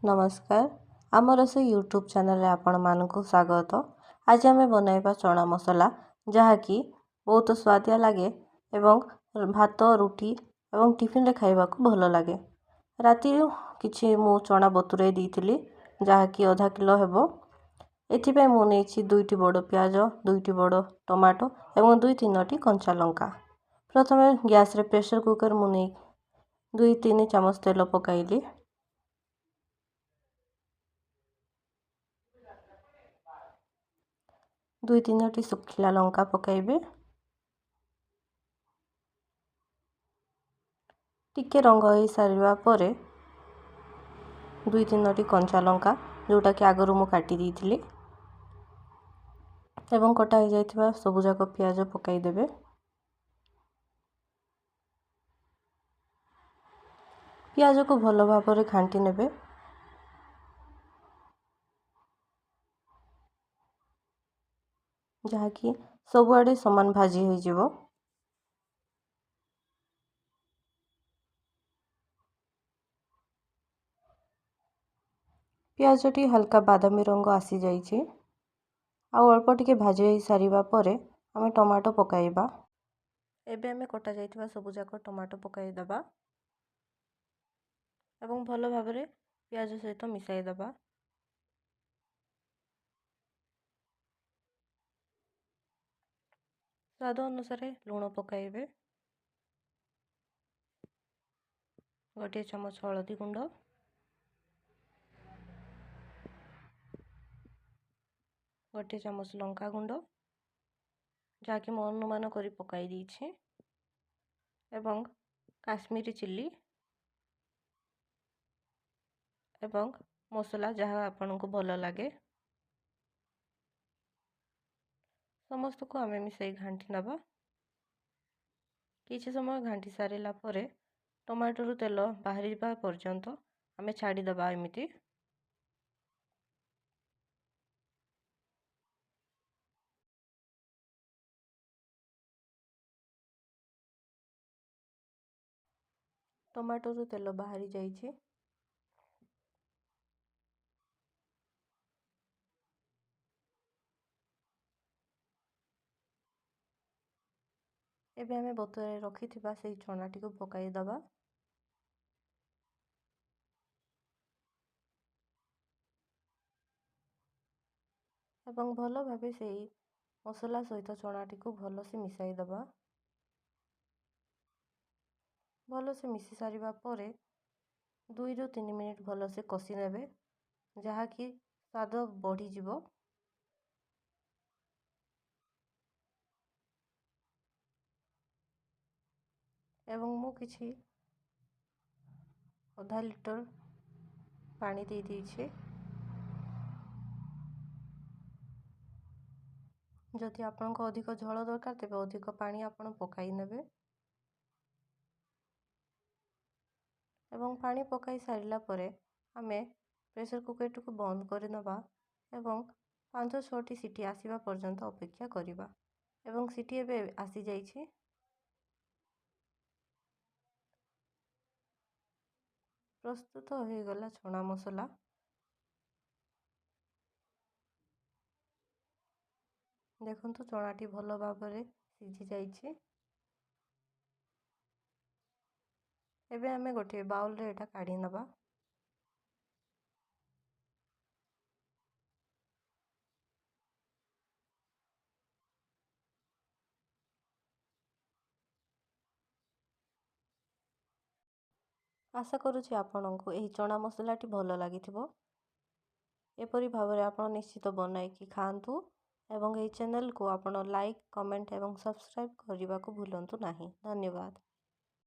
नमस्कार आमर से यूट्यूब चैनल रे आपण मानकु स्वागत। आज आम बनाइबा चना मसला जहाँकि बहुत स्वादिया लगे एवं भात रुटी एवं टिफिन रे खाइबा को भल लगे। राति किछि मु चना बतुरे देइथिली जहाँकि आधा किलो हेबो। एथिपाई मु नेछि दुईटी बड़ प्याज दुईटी बड़ टमाटो एवं दुई तीनोटी कंचा लंका। प्रथमे गैस रे प्रेशर कुकर मु नै 2-3 चामच तेल पकाइली। दुई तीनोटी सुखिला लंका पकाइबे। टिके रंग हो सारिबा परे दुई तीनोटी कंचा लंका जोटा कि आगरू मु काटी देइथिली एवं कटा हो जाइथिबा सबु जाक प्याज पकाई देबे। प्याज को भल भाबरे घांटी नेबे। जहाँकि सबुआड़े समान भाजी हो जिवो। प्याजटी हल्का बादामी रंग आसी जाइछि। आउ अल्प टिके भाजी हो सारिबा परे आमे टमाटो पकाइबा। एबे आमे कटा जाइथिबा सबु जाक टमाटो पकाई दबा एवं भल भाबरे प्याज सहित मिसाई दबा। स्वाद अनुसार लूण पकाइबे। गोटे चामच हळदी गुंड, गोटे चामच लंका गुंड जहाँकि मु अनुमान करी पकाई देइछि एवं काश्मीरी चिल्ली एवं मसला जहाँ आपनको भल लगे समस्त को आमे मिसाई घांटी नबा। किछि समय घांटी सारिला परे टमाटो तेल बाहरिबा पर्यंत आमे छाड़ी दबा। एमिति टमाटो तेल बाहरी जाइछि। एबे आमे बतुरे रखिथिबा सेई चनाटी को पकाई दबा। एवं भल भाबे सेई मसला सहित चनाटी को भल से मिसाई दबा। भल से मिसी सारिबा परे 2-3 मिनिट भल से कषि नेबे जहाँकि स्वाद बढ़ी जिवो। एवं मु किछि आधा लिटर पानी दे दीजिए। जदि आपनको अधिक झोल दरकार तेबे अधिक पानी आपण पकाई नेबे। एवं पानी पकाई सारिला परे आमे प्रेशर कुकर को बंद कर नबा एवं 5-6टी सीटी आसीबा पर्यंत अपेक्षा करिबा। एवं सीटी एबे आसी जाइछि। प्रस्तुत हो गला चना मसला। देखंतु चनाटी भल भाबरे सिझी जाइछि। एबे आमे गोटे बाउल रे एटा काढी नबा। आशा करूछि आपनको एही चना मसलाटी भल लागिथिबो। एपरि भाबरे आपण निश्चित बनाइकी खांतु एवं एही चैनल को आपण लाइक कमेंट एवं सब्सक्राइब करने को भूलंतु नहीं। धन्यवाद।